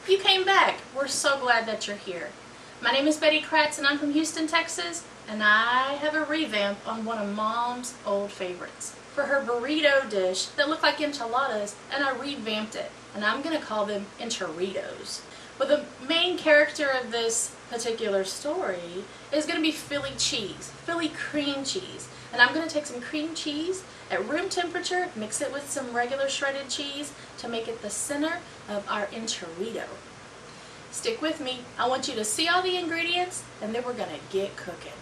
You came back. We're so glad that you're here. My name is Betty Kratz and I'm from Houston, Texas, and I have a revamp on one of Mom's old favorites. For her burrito dish that looked like enchiladas, and I revamped it, and I'm going to call them encha-ritos. Well, the main character of this particular story is going to be Philly cheese, Philly cream cheese. And I'm going to take some cream cheese at room temperature, mix it with some regular shredded cheese to make it the center of our encha-rito. Stick with me. I want you to see all the ingredients and then we're going to get cooking.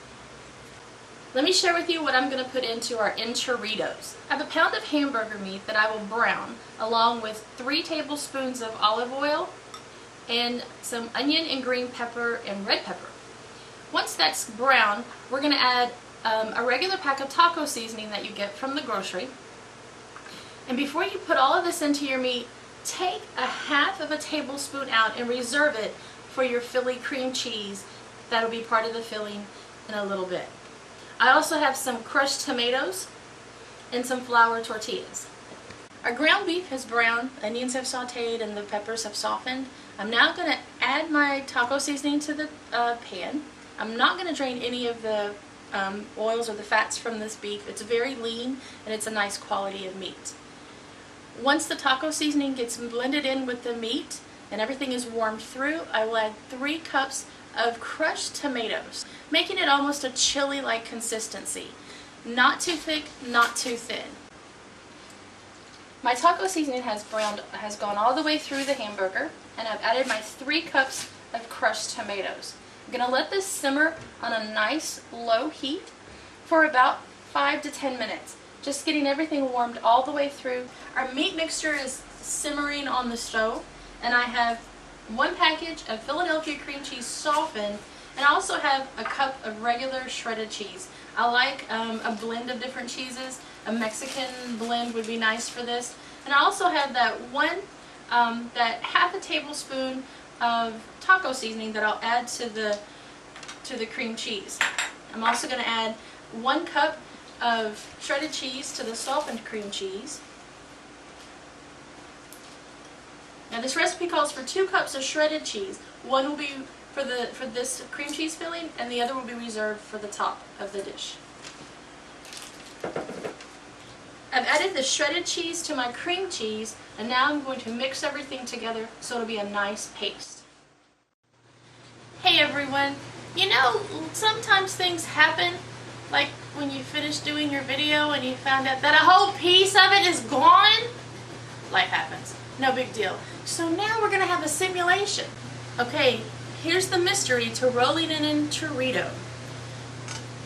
Let me share with you what I'm going to put into our encha-ritos. I have a pound of hamburger meat that I will brown along with 3 tablespoons of olive oil and some onion and green pepper and red pepper. Once that's brown, we're going to add a regular pack of taco seasoning that you get from the grocery. And before you put all of this into your meat, take a half of a tablespoon out and reserve it for your Philly cream cheese. That'll be part of the filling in a little bit. I also have some crushed tomatoes and some flour tortillas. Our ground beef has browned, onions have sauteed, and the peppers have softened. I'm now going to add my taco seasoning to the pan. I'm not going to drain any of the oils or the fats from this beef. It's very lean and it's a nice quality of meat. Once the taco seasoning gets blended in with the meat and everything is warmed through, I will add 3 cups of crushed tomatoes, making it almost a chili-like consistency. Not too thick, not too thin. My taco seasoning has gone all the way through the hamburger, and I've added my 3 cups of crushed tomatoes. I'm going to let this simmer on a nice low heat for about 5 to 10 minutes. Just getting everything warmed all the way through. Our meat mixture is simmering on the stove, and I have 1 package of Philadelphia cream cheese softened, and I also have a cup of regular shredded cheese. I like a blend of different cheeses. A Mexican blend would be nice for this. And I also have that half a tablespoon of taco seasoning that I'll add to the cream cheese. I'm also going to add 1 cup of shredded cheese to the softened cream cheese. Now this recipe calls for 2 cups of shredded cheese. One will be for this cream cheese filling, and the other will be reserved for the top of the dish. I've added the shredded cheese to my cream cheese, and now I'm going to mix everything together so it'll be a nice paste. Hey everyone, you know, sometimes things happen, like when you finish doing your video and you found out that a whole piece of it is gone. Life happens, no big deal. So now we're going to have a simulation. Okay, here's the mystery to rolling an encha-rito.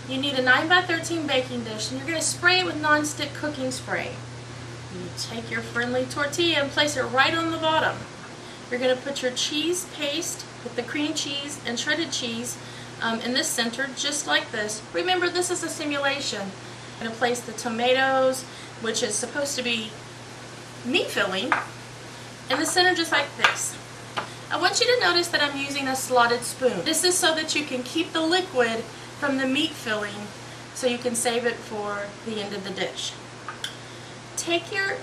You need a 9x13 baking dish, and you're going to spray it with non-stick cooking spray. You take your friendly tortilla and place it right on the bottom. You're going to put your cheese paste with the cream cheese and shredded cheese in this center, just like this. Remember, this is a simulation. I'm going to place the tomatoes, which is supposed to be meat filling, in the center just like this. I want you to notice that I'm using a slotted spoon. This is so that you can keep the liquid from the meat filling so you can save it for the end of the dish. Take your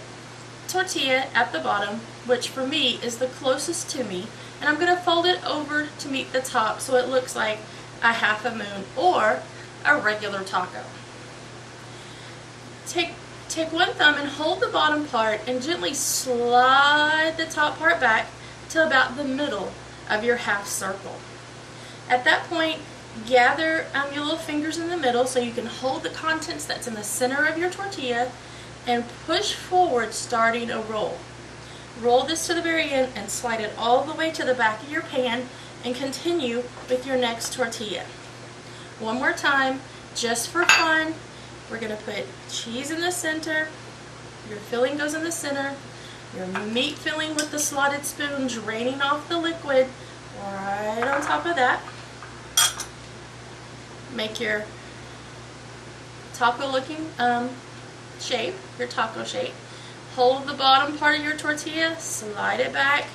tortilla at the bottom, which for me is the closest to me, and I'm going to fold it over to meet the top so it looks like a half a moon or a regular taco. Take 1 thumb and hold the bottom part and gently slide the top part back to about the middle of your half circle. At that point, gather your little fingers in the middle so you can hold the contents that's in the center of your tortilla and push forward, starting a roll. Roll this to the very end and slide it all the way to the back of your pan and continue with your next tortilla. One more time, just for fun, we're going to put cheese in the center, your filling goes in the center, your meat filling with the slotted spoon draining off the liquid right on top of that. Make your taco looking shape, your taco shape. Hold the bottom part of your tortilla, slide it back,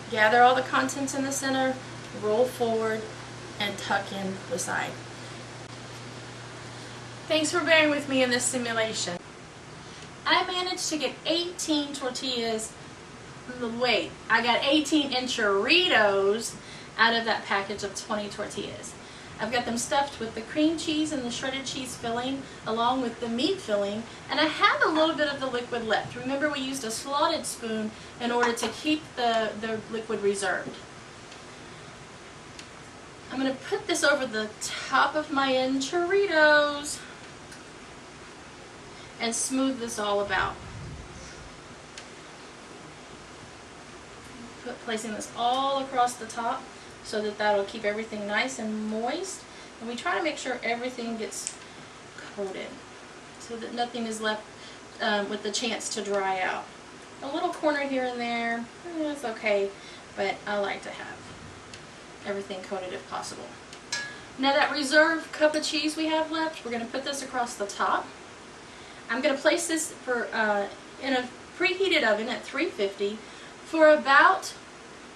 gather all the contents in the center, roll forward, and tuck in the side. Thanks for bearing with me in this simulation. I managed to get 18 tortillas wait, I got 18 enchiritos out of that package of 20 tortillas. I've got them stuffed with the cream cheese and the shredded cheese filling along with the meat filling, and I have a little bit of the liquid left. Remember, we used a slotted spoon in order to keep the liquid reserved. I'm going to put this over the top of my enchiritos and smooth this all about. Placing this all across the top so that that'll keep everything nice and moist. And we try to make sure everything gets coated so that nothing is left with the chance to dry out. A little corner here and there, it's okay, but I like to have everything coated if possible. Now that reserved cup of cheese we have left, we're going to put this across the top. I'm going to place this for in a preheated oven at 350 for about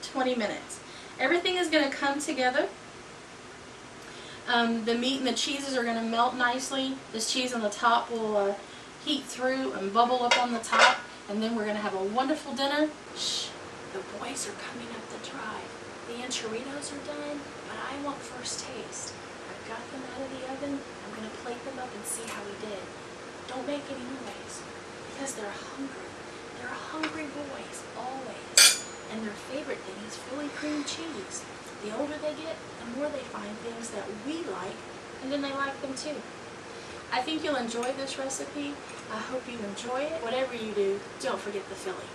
20 minutes. Everything is going to come together. The meat and the cheeses are going to melt nicely. This cheese on the top will heat through and bubble up on the top, and then we're going to have a wonderful dinner. Shh, the boys are coming up the drive. The enchiritos are done, but I want first taste. I've got them out of the oven. I'm going to plate them up and see how we did. Don't make any noise, because they're hungry. They're hungry boys, always. And their favorite thing is Philly cream cheese. The older they get, the more they find things that we like, and then they like them too. I think you'll enjoy this recipe. I hope you enjoy it. Whatever you do, don't forget the Philly.